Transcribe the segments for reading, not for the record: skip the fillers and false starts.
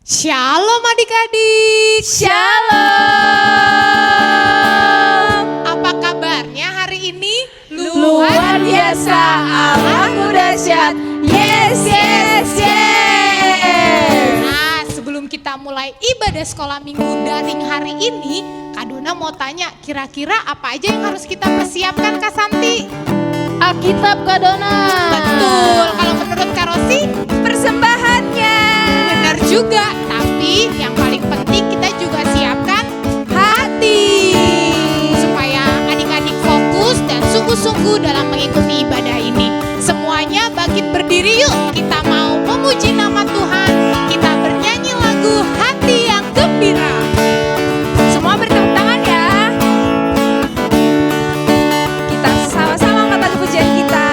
Shalom adik-adik. Shalom. Apa kabarnya hari ini? Luar biasa, Allahku dahsyat. Yes, yes, yes. Nah, sebelum kita mulai ibadah sekolah minggu daring hari ini, Kak Dona mau tanya, kira-kira apa aja yang harus kita persiapkan, Kak Santi? Alkitab Kak Dona. Betul, kalau menurut Kak Rosi, Persembahannya. benar juga. Tapi yang paling penting kita juga siapkan hati, supaya adik-adik fokus dan sungguh-sungguh dalam mengikuti ibadah ini. Semuanya bangkit berdiri yuk, kita mau memuji nama Tuhan. Kita bernyanyi lagu Hati yang Gembira. Semua bertepuk tangan ya. Kita sama-sama angkat lagu pujian kita.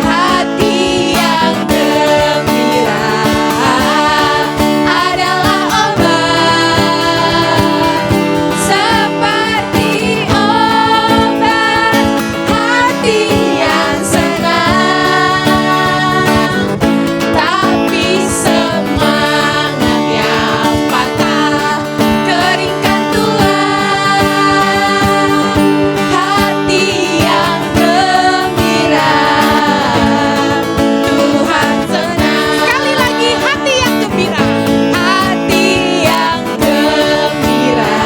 Hati yang gembira adalah obat, seperti obat. Hati yang senang, tapi semangat yang patah keringkan tulang. Hati yang gembira, Tuhan senang. Sekali lagi, hati yang gembira. Hati yang gembira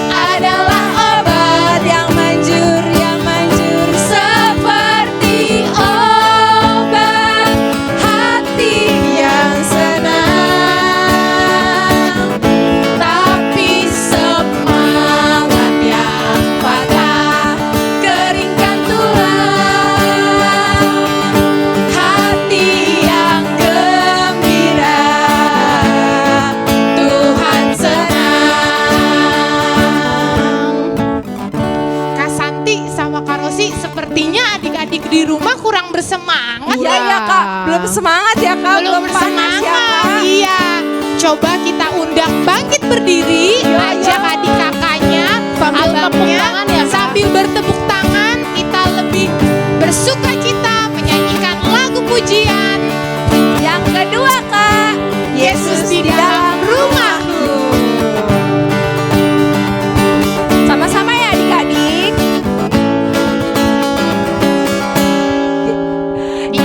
adalah obat yang manjur, seperti obat. Hati yang senang, tapi semangat yang patah keringkan tulang. Hati yang gembira, Tuhan senang. Kak Santi sama Kak Rosi, sepertinya adik-adik di rumah kurang bersemangat. Iya ya Kak, belum semangat ya Kak, Belum panas ya bersemangat. Kak. Iya. Coba kita undang bangkit berdiri, ajak adik kakaknya, Sambil tepuk abangnya, tangan ya, Kak. sambil bertepuk tangan, kita lebih bersuka cita menyanyikan lagu pujian. Yang kedua Kak, Yesus di dalam rumahku. Sama-sama ya adik-adik.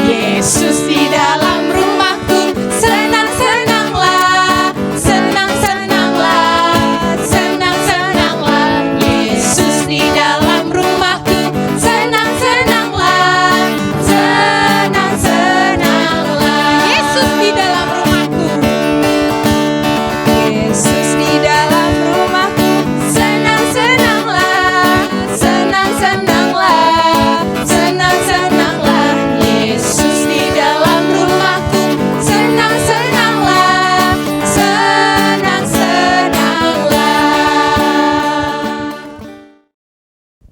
Yesus di dalam rumahku, Senang-senanglah, senang-senanglah, senang-senanglah. Yesus di dalam rumahku, senang-senanglah, senang-senanglah. Yesus di dalam rumahku. Yesus di dalam rumahku, senang-senanglah, senang-senanglah, senang-senanglah. Yesus di dalam rumahku, senang-senanglah, senang-senanglah.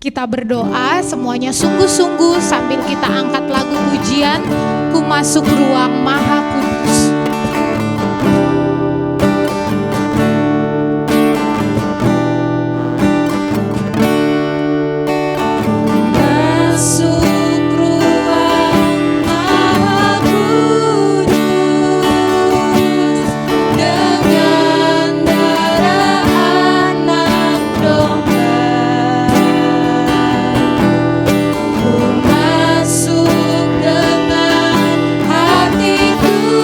Kita berdoa semuanya sungguh-sungguh sambil kita angkat lagu pujian, Ku Masuk Ruang Maha Kudus. Masuk ruang Maha Kudus dengan darah anak domba. Ku masuk dengan hatiku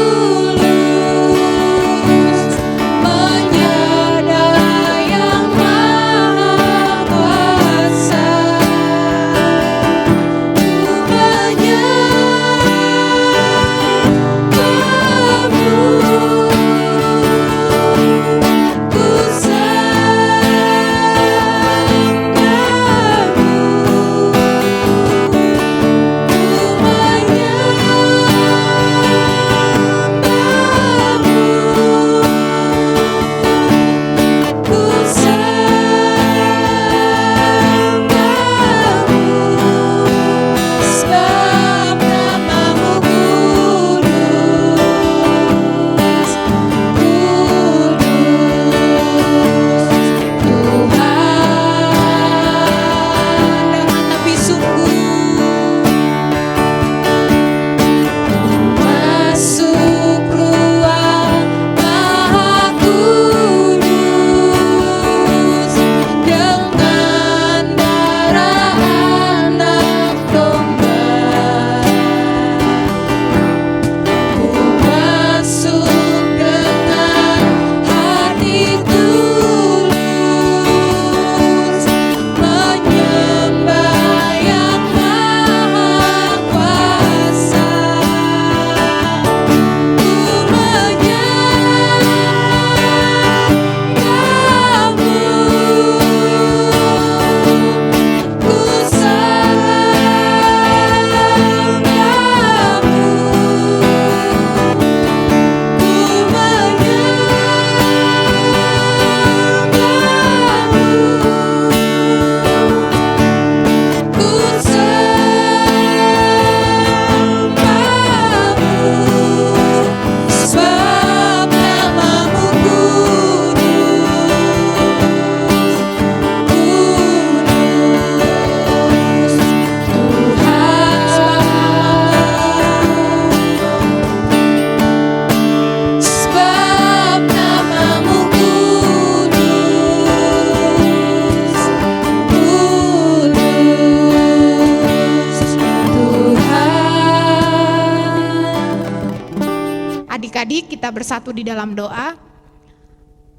Adik-adik, kita bersatu di dalam doa.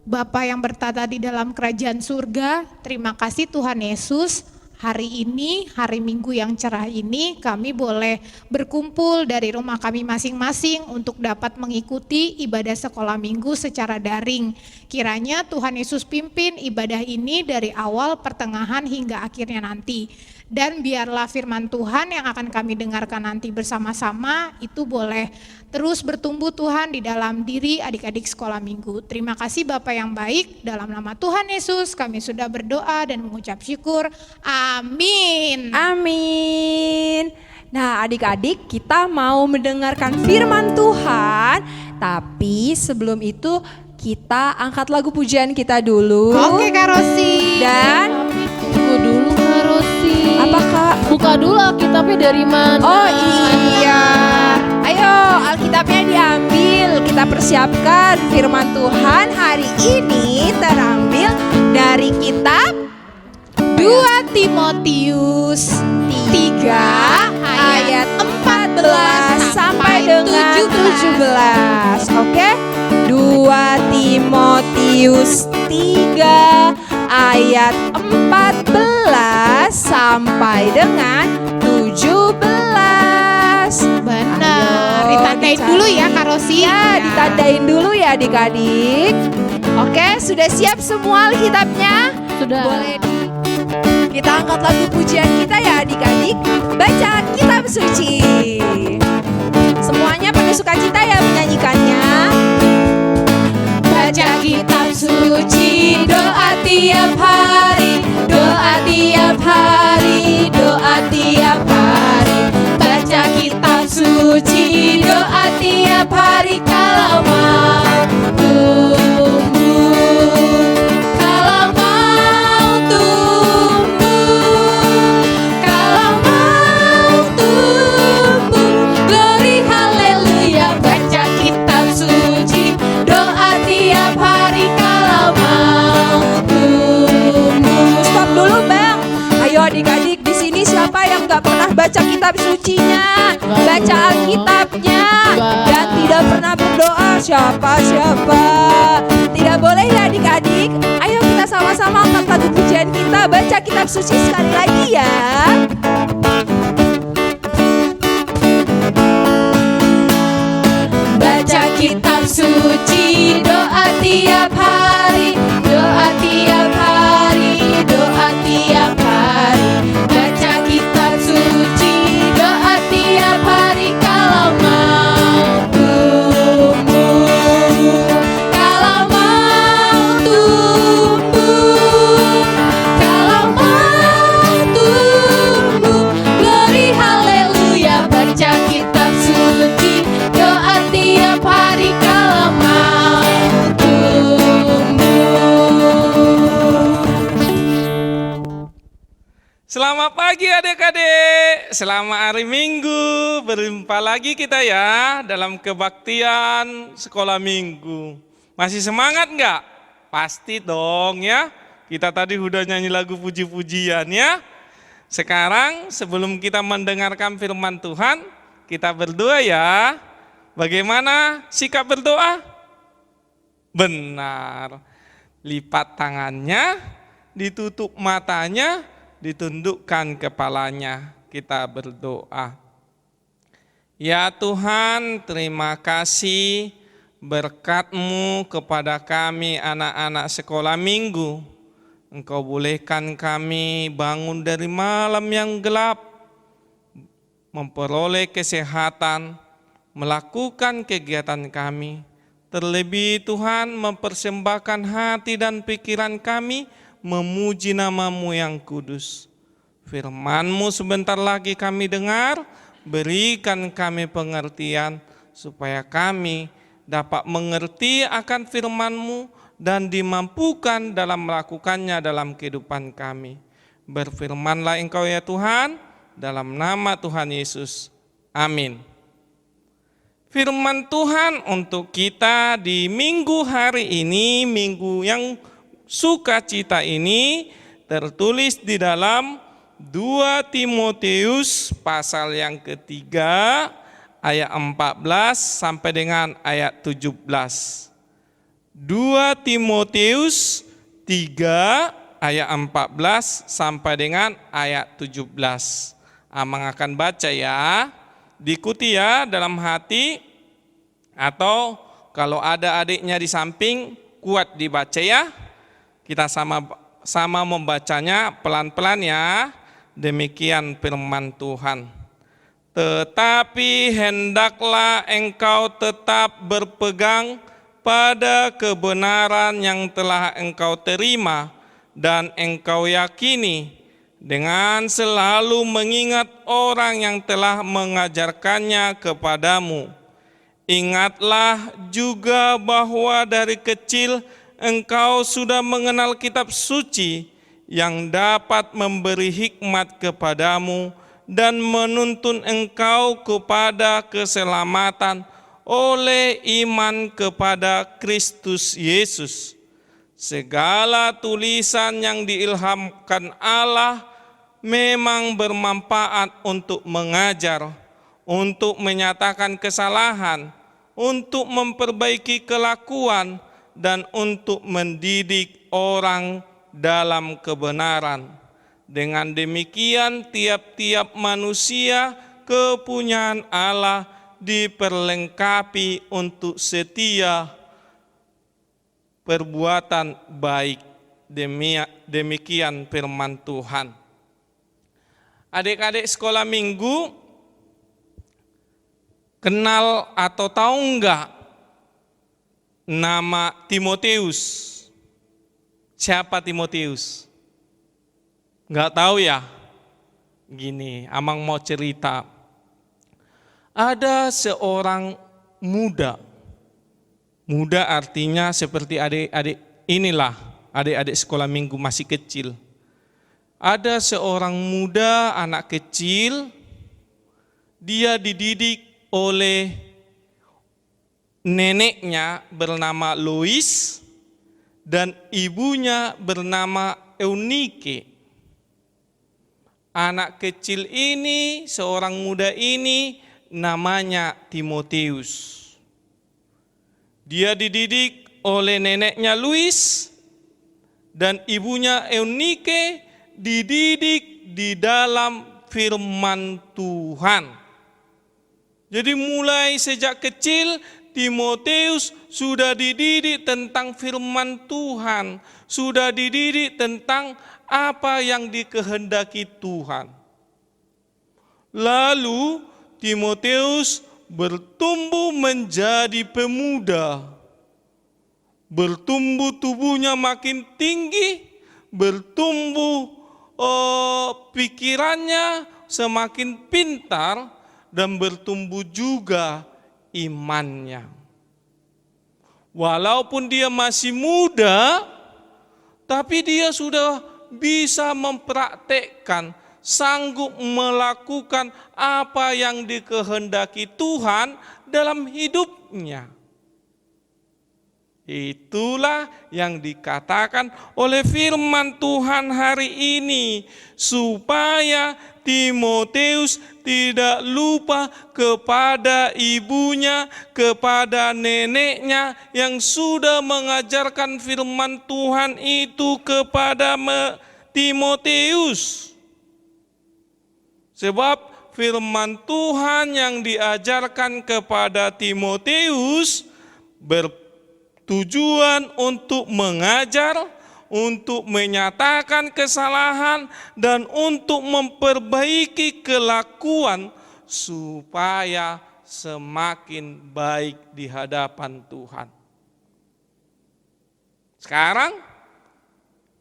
Bapa yang bertata di dalam kerajaan surga, terima kasih Tuhan Yesus. Hari ini, hari Minggu yang cerah ini, kami boleh berkumpul dari rumah kami masing-masing untuk dapat mengikuti ibadah sekolah minggu secara daring. Kiranya Tuhan Yesus pimpin ibadah ini dari awal, pertengahan, hingga akhirnya nanti. Dan biarlah firman Tuhan yang akan kami dengarkan nanti bersama-sama itu boleh terus bertumbuh Tuhan di dalam diri adik-adik sekolah minggu. Terima kasih Bapa yang baik, dalam nama Tuhan Yesus kami sudah berdoa dan mengucap syukur. Amin. Amin. Nah, adik-adik, kita mau mendengarkan firman Tuhan, tapi sebelum itu kita angkat lagu pujian kita dulu. Oke Kak Rosi. Dan Tunggu dulu Kak Rosi. apa Kak? Buka dulu Alkitabnya dari mana? Oh iya. Ayo, Alkitabnya diambil. Kita persiapkan firman Tuhan hari ini terambil dari kitab 2 Timotius 3 ayat 14 sampai dengan 17. Oke? 2 Timotius 3 ayat 14 sampai dengan 17. Benar. Ayo, Ditandain dicari. dulu ya Kak Rosi. Ya, ditandain dulu ya adik-adik. Oke, sudah siap semua Alkitabnya? Sudah. Boleh kita angkat lagu pujian kita ya adik-adik. Baca kitab suci. Semuanya penuh sukacita ya menyanyikannya. Baca kitab suci, doa tiap hari, doa tiap hari, doa tiap hari. Baca kitab suci, doa tiap hari kalau mau tumbuh, kalau mau tumbuh, kalau mau tumbuh. Glory haleluya, baca kitab suci, doa tiap hari kalau mau tumbuh. Stop dulu Bang. Ayo adik-adik, di sini siapa yang nggak pernah baca kitab sucinya, baca Alkitabnya, dan tidak pernah berdoa? Siapa? Tidak boleh ya adik-adik. Ayo kita sama-sama angkat lagu pujian kita, baca kitab suci sekali lagi ya. Baca kitab suci, doa tiap hari, doa tiap hari, doa tiap hari. Baca kitab suci, doa tiap hari kalau mau tumbuh, kalau mau tumbuh, kalau mau tumbuh. Glory haleluya, baca kitab suci, doa tiap hari kalau mau tumbuh. Selamat pagi adik-adik, selamat hari Minggu, berjumpa lagi kita ya dalam kebaktian sekolah minggu. Masih semangat nggak? Pasti dong ya, kita tadi udah nyanyi lagu puji-pujian ya. Sekarang sebelum kita mendengarkan firman Tuhan, kita berdoa ya. Bagaimana sikap berdoa? Benar, lipat tangannya, ditutup matanya, ditundukkan kepalanya. Kita berdoa. Ya Tuhan, terima kasih berkat-Mu kepada kami anak-anak sekolah minggu. Engkau bolehkan kami bangun dari malam yang gelap, memperoleh kesehatan, melakukan kegiatan kami. Terlebih Tuhan, mempersembahkan hati dan pikiran kami memuji nama-Mu yang kudus. Firman-Mu sebentar lagi kami dengar, berikan kami pengertian supaya kami dapat mengerti akan firman-Mu dan dimampukan dalam melakukannya dalam kehidupan kami. Berfirmanlah Engkau ya Tuhan, dalam nama Tuhan Yesus. Amin. Firman Tuhan untuk kita di minggu hari ini, minggu yang sukacita ini, tertulis di dalam 2 Timotius pasal yang ketiga ayat 14 sampai dengan ayat 17. 2 Timotius 3 ayat 14 sampai dengan ayat 17. Amang akan baca ya. Diikuti ya dalam hati, atau kalau ada adiknya di samping kuat dibaca ya. Kita sama membacanya pelan-pelan ya. Demikian firman Tuhan. Tetapi hendaklah engkau tetap berpegang pada kebenaran yang telah engkau terima dan engkau yakini, dengan selalu mengingat orang yang telah mengajarkannya kepadamu. Ingatlah juga bahwa dari kecil engkau sudah mengenal kitab suci yang dapat memberi hikmat kepadamu dan menuntun engkau kepada keselamatan oleh iman kepada Kristus Yesus. Segala tulisan yang diilhamkan Allah memang bermanfaat untuk mengajar, untuk menyatakan kesalahan, untuk memperbaiki kelakuan, dan untuk mendidik orang dalam kebenaran. Dengan demikian tiap-tiap manusia kepunyaan Allah diperlengkapi untuk setia perbuatan baik. Demikian firman Tuhan. Adik-adik sekolah minggu, kenal atau tahu enggak nama Timotius? Siapa Timotius? Enggak tahu ya? Gini, Amang mau cerita. Ada seorang muda. Muda artinya seperti adik-adik inilah, adik-adik sekolah minggu masih kecil. Ada seorang muda, anak kecil, dia dididik oleh neneknya bernama Lois dan ibunya bernama Eunike. Anak kecil ini, seorang muda ini namanya Timotius. Dia dididik oleh neneknya Lois dan ibunya Eunike, dididik di dalam firman Tuhan. Jadi mulai sejak kecil Timotius sudah dididik tentang firman Tuhan, sudah dididik tentang apa yang dikehendaki Tuhan. Lalu Timotius bertumbuh menjadi pemuda, bertumbuh tubuhnya makin tinggi, bertumbuh pikirannya semakin pintar, dan bertumbuh juga imannya. Walaupun dia masih muda, tapi dia sudah bisa mempraktekkan, sanggup melakukan apa yang dikehendaki Tuhan dalam hidupnya. Itulah yang dikatakan oleh firman Tuhan hari ini, supaya Timotius tidak lupa kepada ibunya, kepada neneknya yang sudah mengajarkan firman Tuhan itu kepada Timotius. Sebab firman Tuhan yang diajarkan kepada Timotius bertujuan untuk mengajar, untuk menyatakan kesalahan, dan untuk memperbaiki kelakuan supaya semakin baik di hadapan Tuhan. Sekarang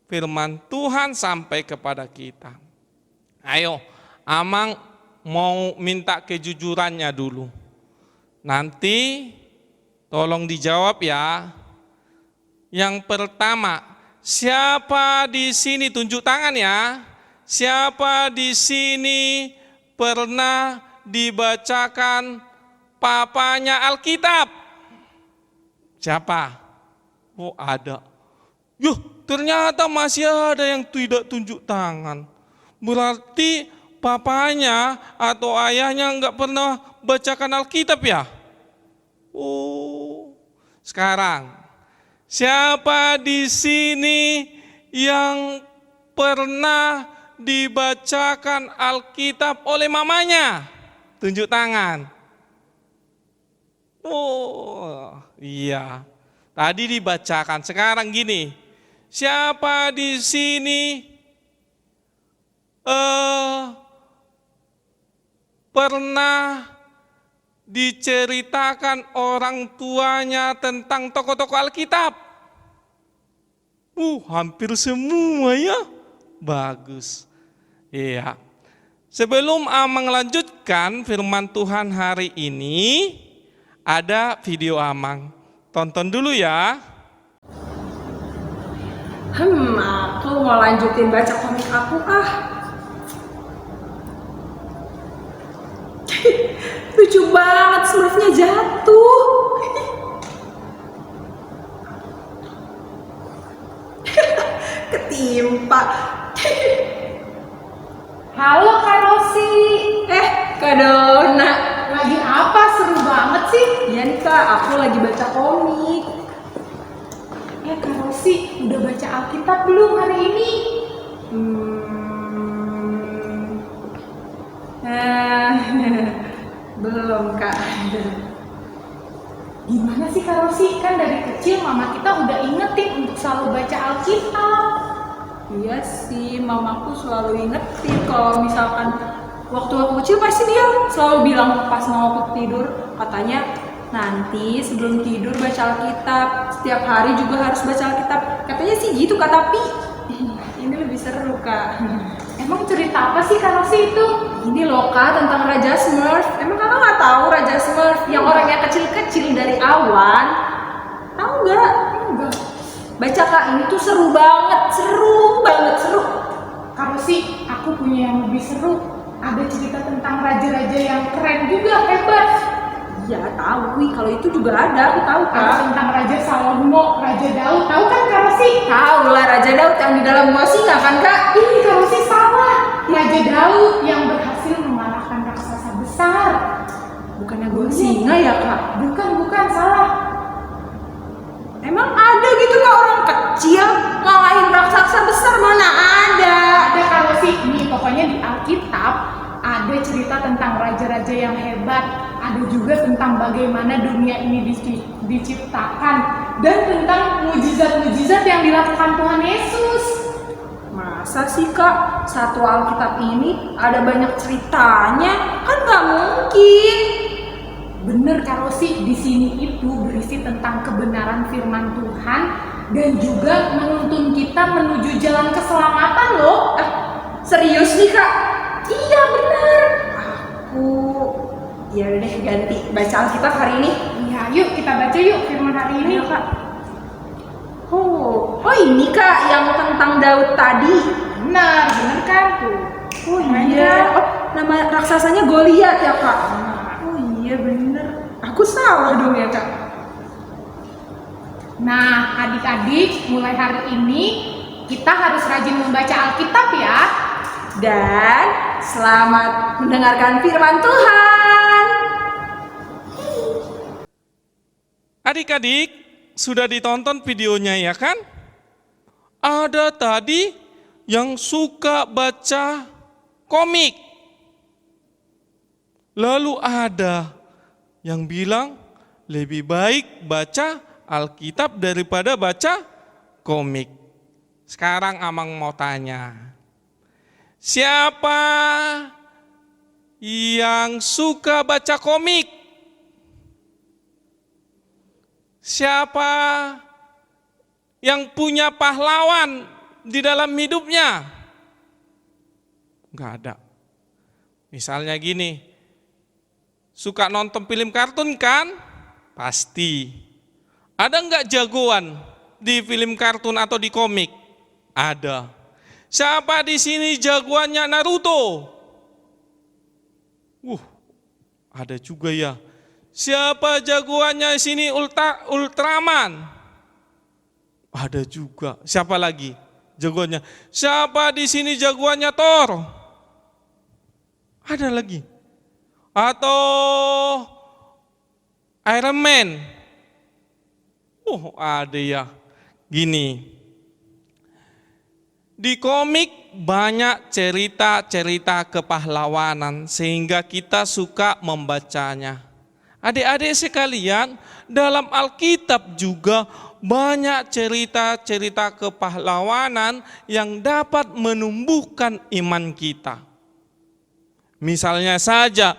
firman Tuhan sampai kepada kita. Ayo, Amang mau minta kejujurannya dulu. Nanti tolong dijawab ya. Yang pertama, siapa di sini, tunjuk tangan ya. Siapa di sini pernah dibacakan papanya Alkitab? Siapa? Oh, ada. Yuh, ternyata masih ada yang tidak tunjuk tangan. Berarti papanya atau ayahnya enggak pernah bacakan Alkitab ya? Oh, sekarang siapa di sini yang pernah dibacakan Alkitab oleh mamanya? Tunjuk tangan. Oh, iya. Tadi dibacakan, sekarang gini. Siapa di sini pernah diceritakan orang tuanya tentang tokoh-tokoh Alkitab? Hampir semua ya. Bagus. Iya. Sebelum Amang lanjutkan firman Tuhan hari ini, ada video Amang. Tonton dulu ya. Aku mau lanjutin baca komik aku Lucu banget, Smurfnya jatuh. Ketimpa. Halo Kak Rosi. Kak Dona. Lagi apa? Seru banget sih. Iya nih Kak, aku lagi baca komik. Kak Rosi, udah baca Alkitab belum hari ini? Belum Kak. Gimana sih Kak Rosi? Kan dari kecil mama kita udah ingetin untuk selalu baca Alkitab. Iya sih, mamaku selalu ingetin kalau misalkan waktu aku kecil pasti dia selalu bilang pas mau aku tidur, katanya nanti sebelum tidur baca Alkitab, setiap hari juga harus baca Alkitab. Katanya sih gitu Kak, tapi ini lebih seru Kak. Emang cerita apa sih Kak Rosi itu? Ini loh Kak, tentang Raja Smurf. Emang Kakak nggak tahu Raja Smurf yang orangnya kecil-kecil dari awan? Tahu nggak? Enggak. Baca Kak, ini tuh seru banget, seru. Kak Rosi, aku punya yang lebih seru. Ada cerita tentang raja-raja yang keren juga, hebat. Ya tahu, kalau itu juga ada, aku tahu Ada Kak. tentang Raja Salomo, Raja Daud. Tahu kan Kak Rosi? Tahu lah, Raja Daud yang di dalam gua singa kan Kak? Ih, Kak Rosi salah. Raja Daud yang berhasil mengalahkan raksasa besar. Bukannya gua singa ya Kak? Bukan, salah. Emang ada gitu Kak orang kecil ngalahin raksasa besar? Mana ada? Ada Kak Rosi, nih pokoknya di Alkitab ada cerita tentang raja-raja yang hebat. Ada juga tentang bagaimana dunia ini diciptakan. Dan tentang mujizat-mujizat yang dilakukan Tuhan Yesus. Masa sih Kak, satu Alkitab ini ada banyak ceritanya? Kan nggak mungkin. Bener Kak Rosi, di sini itu berisi tentang kebenaran firman Tuhan dan juga menuntun kita menuju jalan keselamatan loh. Serius nih Kak? Iya bener. Ya udah deh, ganti baca Alkitab hari ini. Iya, yuk kita baca yuk firman hari ini. Ayo, Kak. Oh ini Kak yang tentang Daud tadi. Bener kan tuh. Oh iya. Oh, nama raksasanya Goliat ya Kak. Oh iya bener. Aku salah dong ya Kak. Nah, adik-adik, mulai hari ini kita harus rajin membaca Alkitab ya. Dan selamat mendengarkan firman Tuhan. Adik-adik, sudah ditonton videonya ya kan? Ada tadi yang suka baca komik. Lalu ada yang bilang lebih baik baca Alkitab daripada baca komik. Sekarang Amang mau tanya, siapa yang suka baca komik? Siapa yang punya pahlawan di dalam hidupnya? Enggak ada. Misalnya gini, suka nonton film kartun kan? Pasti. Ada enggak jagoan di film kartun atau di komik? Ada. Siapa di sini jagoannya Naruto? Ada juga ya. Siapa jagoannya di sini Ultraman? Ada juga. Siapa lagi jagoannya? Siapa di sini jagoannya Thor? Ada lagi. atau Iron Man. Oh, ada ya. Gini. Di komik banyak cerita-cerita kepahlawanan sehingga kita suka membacanya. Adik-adik sekalian, dalam Alkitab juga banyak cerita-cerita kepahlawanan yang dapat menumbuhkan iman kita. Misalnya saja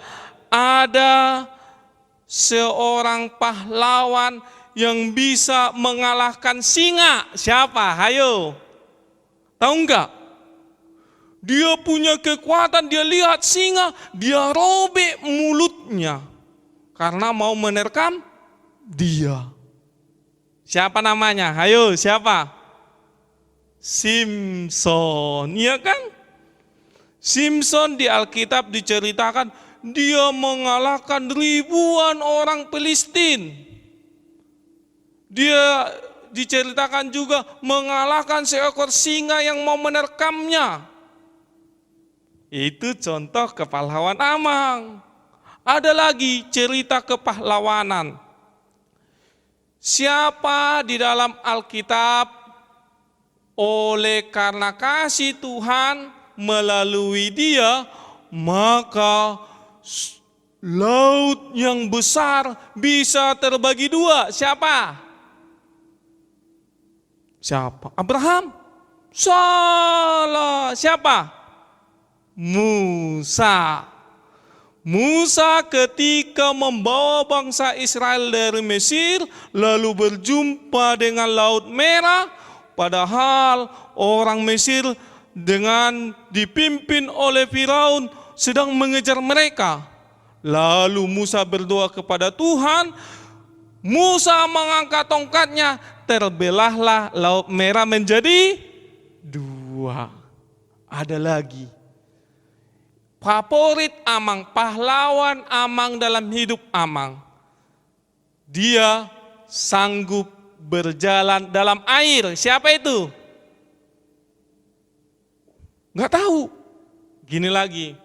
ada seorang pahlawan yang bisa mengalahkan singa. Siapa? Hayo. Tahu enggak? Dia punya kekuatan, dia lihat singa, dia robek mulutnya karena mau menerkam dia. Siapa namanya? Hayo, siapa? Simpson, iya kan? Simpson di Alkitab diceritakan dia mengalahkan ribuan orang Filistin. Dia diceritakan juga mengalahkan seekor singa yang mau menerkamnya. Itu contoh kepahlawan Amang. Ada lagi cerita kepahlawanan. Siapa di dalam Alkitab oleh karena kasih Tuhan melalui dia, maka laut yang besar bisa terbagi dua. Siapa? Siapa? Abraham? Salah. Siapa? Musa. Musa ketika membawa bangsa Israel dari Mesir lalu berjumpa dengan Laut Merah, padahal orang Mesir dengan dipimpin oleh Firaun sedang mengejar mereka. Lalu Musa berdoa kepada Tuhan, Musa mengangkat tongkatnya, terbelahlah Laut Merah menjadi dua. Ada lagi. Favorit Amang, pahlawan Amang dalam hidup Amang. Dia sanggup berjalan dalam air. Siapa itu? Nggak tahu. Gini lagi.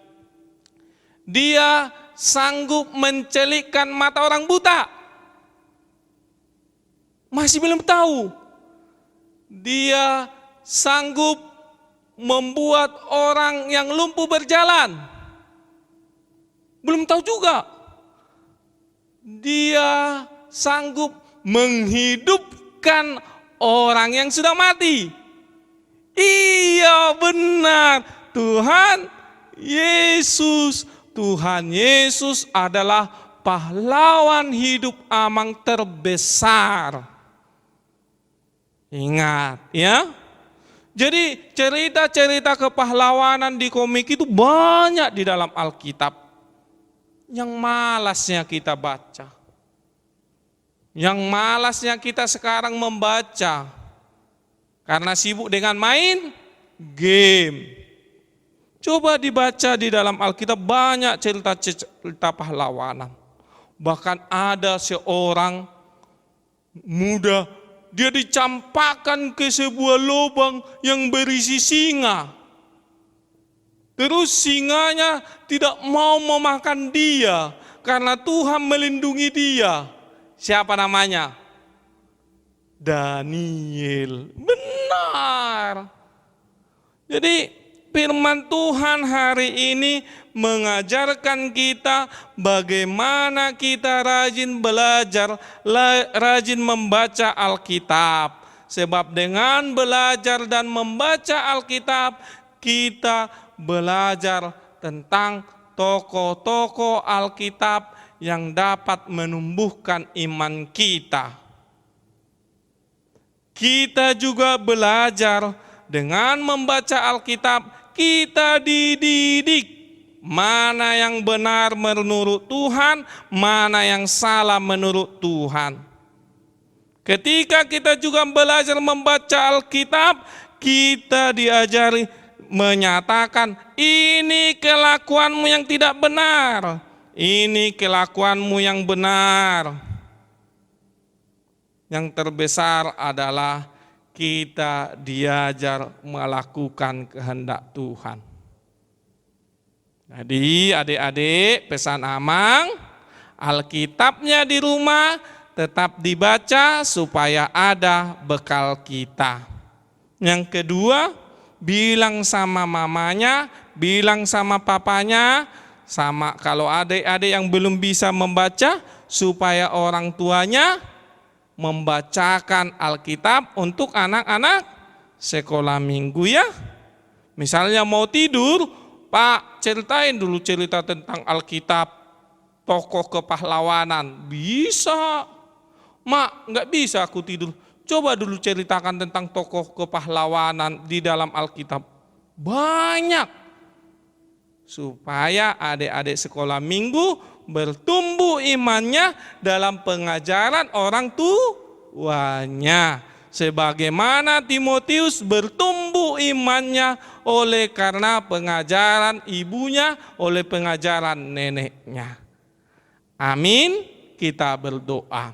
Dia sanggup mencelikkan mata orang buta. Masih belum tahu. Dia sanggup membuat orang yang lumpuh berjalan. Belum tahu juga. Dia sanggup menghidupkan orang yang sudah mati. Iya benar. Tuhan Yesus adalah pahlawan hidup Amang terbesar. Ingat ya. Jadi cerita-cerita kepahlawanan di komik itu banyak di dalam Alkitab. Yang malasnya kita baca. Yang malasnya kita sekarang membaca. Karena sibuk dengan main game. Coba dibaca di dalam Alkitab banyak cerita-cerita pahlawanan. Bahkan ada seorang muda, dia dicampakkan ke sebuah lubang yang berisi singa. Terus singanya tidak mau memakan dia karena Tuhan melindungi dia. Siapa namanya? Daniel. Benar. Jadi firman Tuhan hari ini mengajarkan kita bagaimana kita rajin belajar, rajin membaca Alkitab. Sebab dengan belajar dan membaca Alkitab, kita belajar tentang tokoh-tokoh Alkitab yang dapat menumbuhkan iman kita. Kita juga belajar dengan membaca Alkitab, kita dididik mana yang benar menurut Tuhan, mana yang salah menurut Tuhan. Ketika kita juga belajar membaca Alkitab, kita diajari menyatakan ini kelakuanmu yang tidak benar, ini kelakuanmu yang benar. Yang terbesar adalah kita diajar melakukan kehendak Tuhan. Jadi adik-adik pesan Amang, Alkitabnya di rumah tetap dibaca supaya ada bekal kita. Yang kedua, bilang sama mamanya, bilang sama papanya, sama kalau adik-adik yang belum bisa membaca, supaya orang tuanya membacakan Alkitab untuk anak-anak sekolah minggu ya. Misalnya mau tidur, Pak ceritain dulu cerita tentang Alkitab, tokoh kepahlawanan. Bisa. Mak, nggak bisa aku tidur. Coba dulu ceritakan tentang tokoh kepahlawanan di dalam Alkitab. Banyak. Supaya adik-adik sekolah minggu bertumbuh imannya dalam pengajaran orang tuanya. Sebagaimana Timotius bertumbuh imannya oleh karena pengajaran ibunya, oleh pengajaran neneknya. Amin, kita berdoa.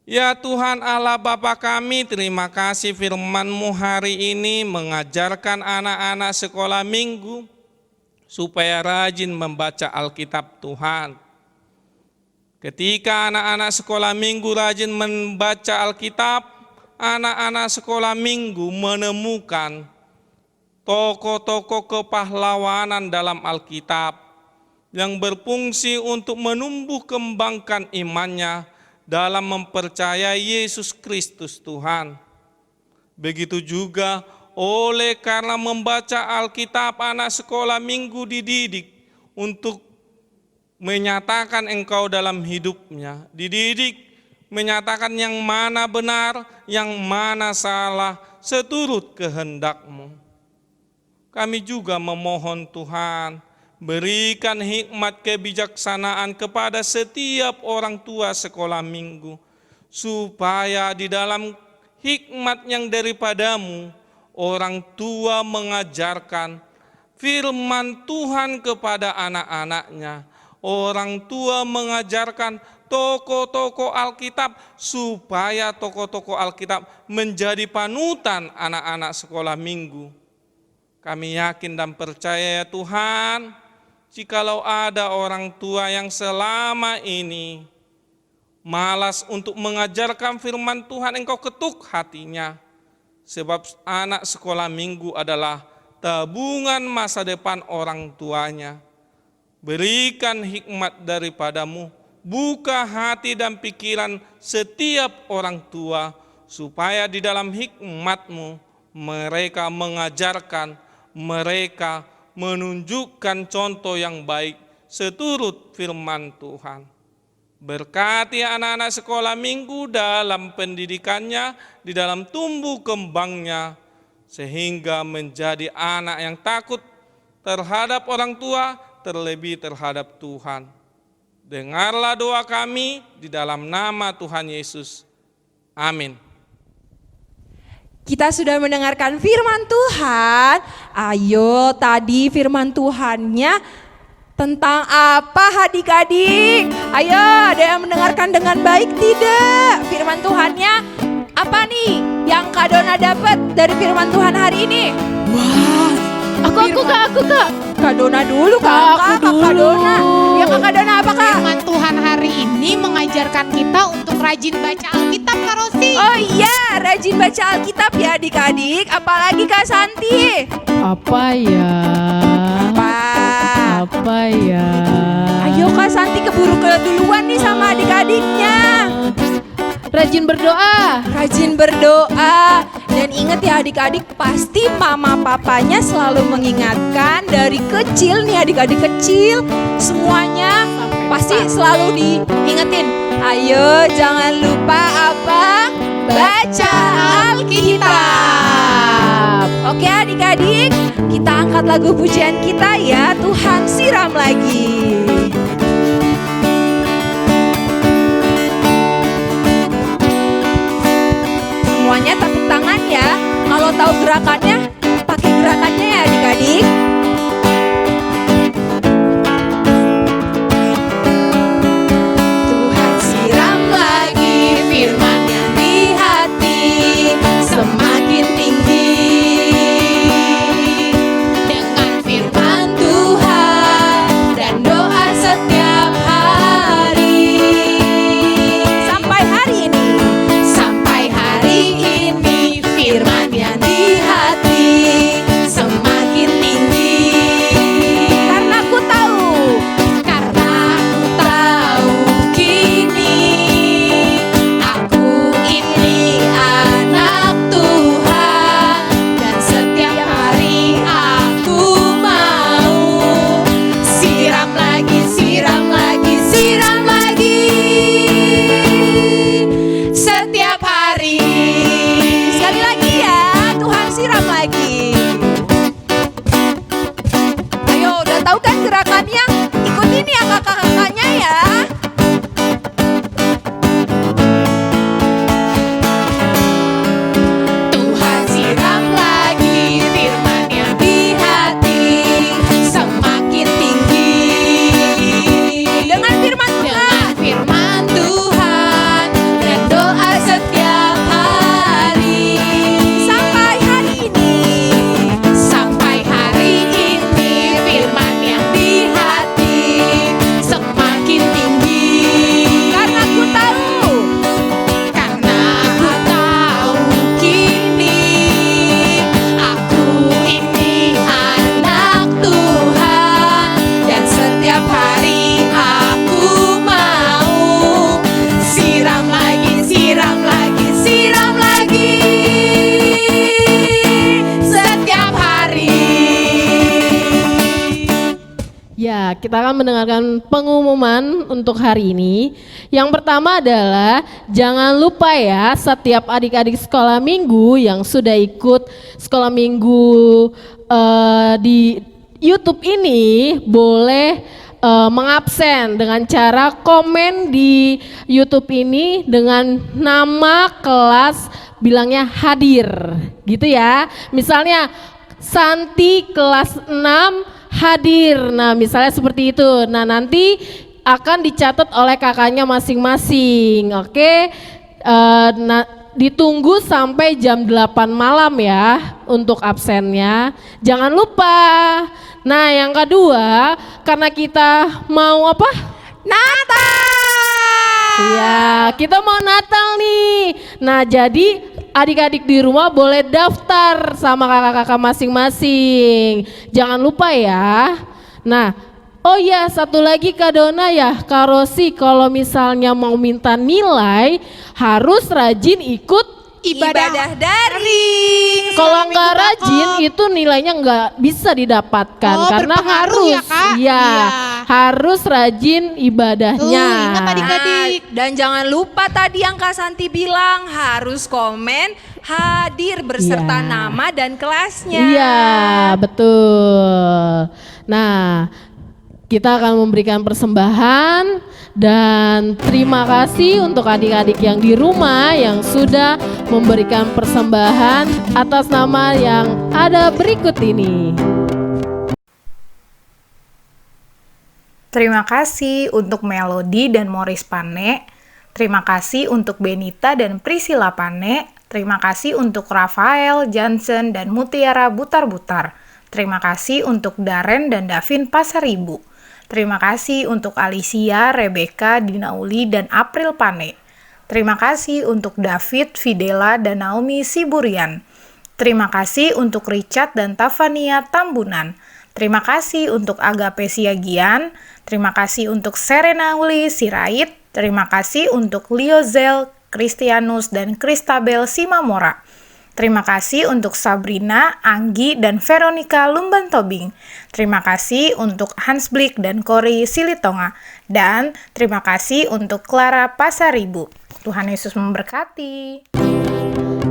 Ya Tuhan Allah Bapa kami, terima kasih firman-Mu hari ini mengajarkan anak-anak sekolah minggu supaya rajin membaca Alkitab Tuhan. Ketika anak-anak sekolah minggu rajin membaca Alkitab, anak-anak sekolah minggu menemukan tokoh-tokoh kepahlawanan dalam Alkitab yang berfungsi untuk menumbuh kembangkan imannya dalam mempercayai Yesus Kristus Tuhan. Begitu juga oleh karena membaca Alkitab, anak sekolah minggu dididik untuk menyatakan engkau dalam hidupnya, dididik menyatakan yang mana benar, yang mana salah, seturut kehendak-Mu. Kami juga memohon Tuhan, berikan hikmat kebijaksanaan kepada setiap orang tua sekolah minggu, supaya di dalam hikmat yang daripada-Mu, orang tua mengajarkan firman Tuhan kepada anak-anaknya. Orang tua mengajarkan tokoh-tokoh Alkitab supaya tokoh-tokoh Alkitab menjadi panutan anak-anak sekolah minggu. Kami yakin dan percaya ya Tuhan, jikalau ada orang tua yang selama ini malas untuk mengajarkan firman Tuhan, Engkau ketuk hatinya. Sebab anak sekolah minggu adalah tabungan masa depan orang tuanya. Berikan hikmat daripada-Mu, buka hati dan pikiran setiap orang tua, supaya di dalam hikmat-Mu mereka mengajarkan, mereka menunjukkan contoh yang baik seturut firman Tuhan. Berkati anak-anak sekolah minggu dalam pendidikannya, di dalam tumbuh kembangnya, sehingga menjadi anak yang takut terhadap orang tua, terlebih terhadap Tuhan. Dengarlah doa kami di dalam nama Tuhan Yesus. Amin. Kita sudah mendengarkan firman Tuhan. Ayo, tadi firman Tuhannya tentang apa adik-adik? Ayo, ada yang mendengarkan dengan baik tidak? Firman Tuhannya apa nih yang Kak Dona dapat dari firman Tuhan hari ini? Wah, aku Kak. Kak Dona dulu, Kak Dona. Ya Kak Dona apa Kak? Firman Tuhan hari ini mengajarkan kita untuk rajin baca Alkitab, Kak Rosi. Oh iya, rajin baca Alkitab ya adik-adik. Apalagi Kak Santi. Apa ya? Apa ya? Ayo Kak Santi keburu keduluan nih sama adik-adiknya. Rajin berdoa. Rajin berdoa. Dan ingat ya adik-adik, pasti mama papanya selalu mengingatkan dari kecil nih adik-adik kecil. Semuanya pasti selalu diingetin. Ayo jangan lupa apa? Baca Alkitab. Oke adik-adik, kita angkat lagu pujian kita ya. Tuhan siram lagi. Semuanya tepuk tangan ya. Kalau tahu gerakannya, pakai gerakannya ya adik-adik. Tuhan siram lagi firman-Nya di hati, semakin tinggi. Dengan firman kita akan mendengarkan pengumuman untuk hari ini. Yang pertama adalah jangan lupa ya, setiap adik-adik sekolah minggu yang sudah ikut sekolah minggu di YouTube ini boleh mengabsen dengan cara komen di YouTube ini dengan nama kelas bilangnya hadir gitu ya. Misalnya Santi kelas 6 hadir. Nah, misalnya seperti itu. Nah, nanti akan dicatat oleh kakaknya masing-masing. Oke. Ditunggu sampai jam 8 malam ya untuk absennya. Jangan lupa. Nah, yang kedua, karena kita mau apa? Natal. Iya, kita mau Natal nih. Nah, jadi adik-adik di rumah boleh daftar sama kakak-kakak masing-masing. Jangan lupa ya. Nah, oh ya, satu lagi Kak Dona ya, Kak Rosi, kalau misalnya mau minta nilai harus rajin ikut Ibadah daring. kalau nggak rajin itu nilainya nggak bisa didapatkan karena berpengaruh harus ya, Kak? iya, Iya. harus rajin ibadahnya. Ingat adik-adik. Dan jangan lupa tadi yang Kak Santi bilang harus komen hadir beserta Iya. nama dan kelasnya. Iya, betul. Nah, kita akan memberikan persembahan dan terima kasih untuk adik-adik yang di rumah yang sudah memberikan persembahan atas nama yang ada berikut ini. Terima kasih untuk Melody dan Morris Pane. Terima kasih untuk Benita dan Priscilla Pane. Terima kasih untuk Rafael, Johnson, dan Mutiara Butar-Butar. Terima kasih untuk Darren dan Davin Pasaribu. Terima kasih untuk Alicia, Rebecca, Dinauli, dan April Pane. Terima kasih untuk David, Fidela, dan Naomi Siburian. Terima kasih untuk Richard dan Tavania Tambunan. Terima kasih untuk Agape Siagian. Terima kasih untuk Serena Uli Sirait. Terima kasih untuk Liozel, Kristianus, dan Kristabel Simamora. Terima kasih untuk Sabrina, Anggi, dan Veronica Lumban Tobing. Terima kasih untuk Hans Blik dan Cory Silitonga. Dan terima kasih untuk Clara Pasaribu. Tuhan Yesus memberkati.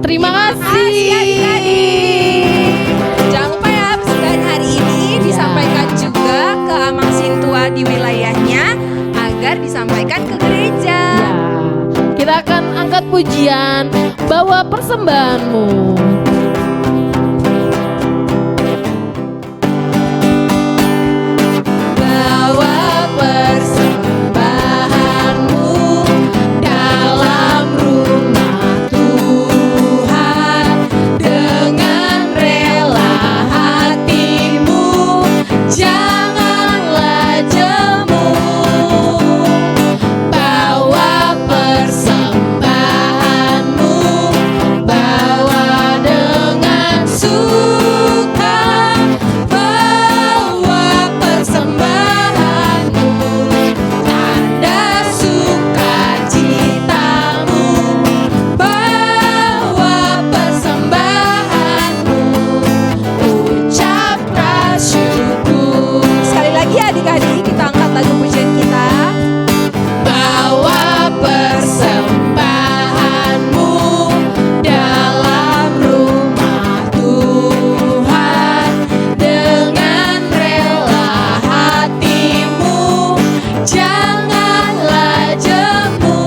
Terima kasih. Adik-adik. Jangan lupa ya, persembahan hari ini disampaikan juga ke Amang Sintua di wilayahnya agar disampaikan ke gereja. Ya, kita akan angkat pujian, bawa persembahanmu. Bawa persembahanmu dalam rumah Tuhan dengan rela hatimu, janganlah jemu. Bawa persembahanmu, bawa dengan suka. Bawa persembahanmu, tanda sukacitamu. Bawa persembahanmu, ucapkan syukur. Sekali lagi adik-adik, kita angkat lagu pujian kita. Bawa persembahanmu dalam rumah Tuhan dengan rela hatimu, janganlah jemu.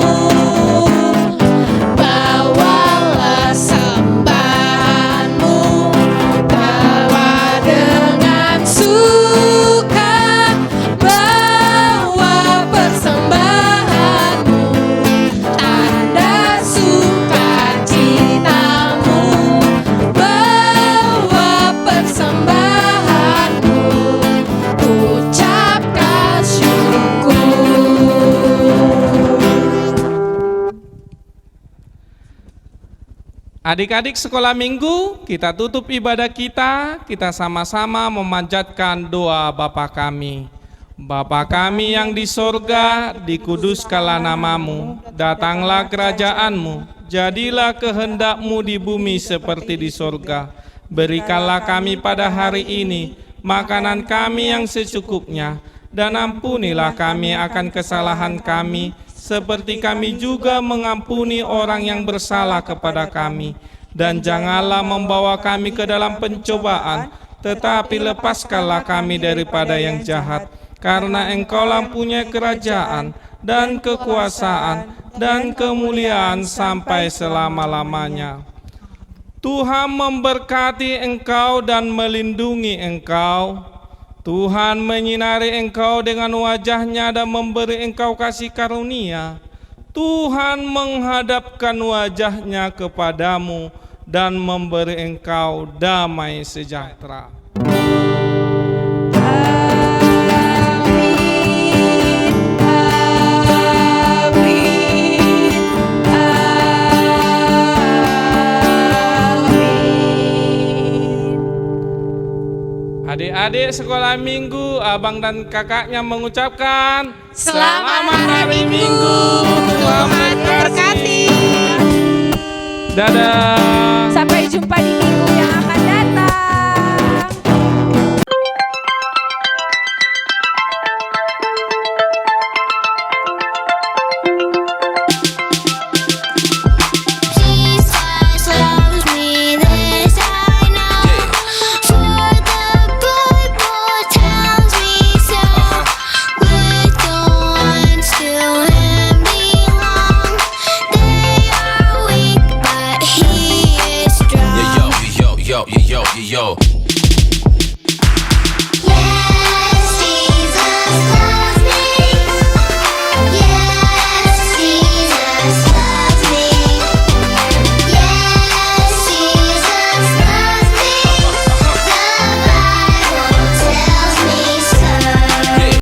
Bawalah sembahanmu, bawa dengan suka. Bawa persembahanmu, tanda sukacitamu. Bawa persembahanmu, ucapkan syukur. Adik-adik sekolah minggu, kita tutup ibadah kita sama-sama memanjatkan doa Bapa kami. Bapa kami yang di sorga, dikuduskanlah namamu, datanglah kerajaanmu, jadilah kehendakmu di bumi seperti di sorga. Berikanlah kami pada hari ini makanan kami yang secukupnya, dan ampunilah kami akan kesalahan kami, seperti kami juga mengampuni orang yang bersalah kepada kami. Dan janganlah membawa kami ke dalam pencobaan, tetapi lepaskanlah kami daripada yang jahat. Karena Engkaulah punya kerajaan dan kekuasaan dan kemuliaan sampai selama-lamanya. Tuhan memberkati engkau dan melindungi engkau. Tuhan menyinari engkau dengan wajah-Nya dan memberi engkau kasih karunia. Tuhan menghadapkan wajah-Nya kepadamu dan memberi engkau damai sejahtera. Adik-adik sekolah minggu, abang dan kakaknya mengucapkan Selamat hari Minggu. Tuhan memberkati. Dadah. Sampai jumpa di minggu yang akan datang. Jesus loves me, this I know. For the good Lord tells me so. Little ones to Him belong. They are weak, but He is strong. Yo, yo, yo, yo, yo, yo, yo.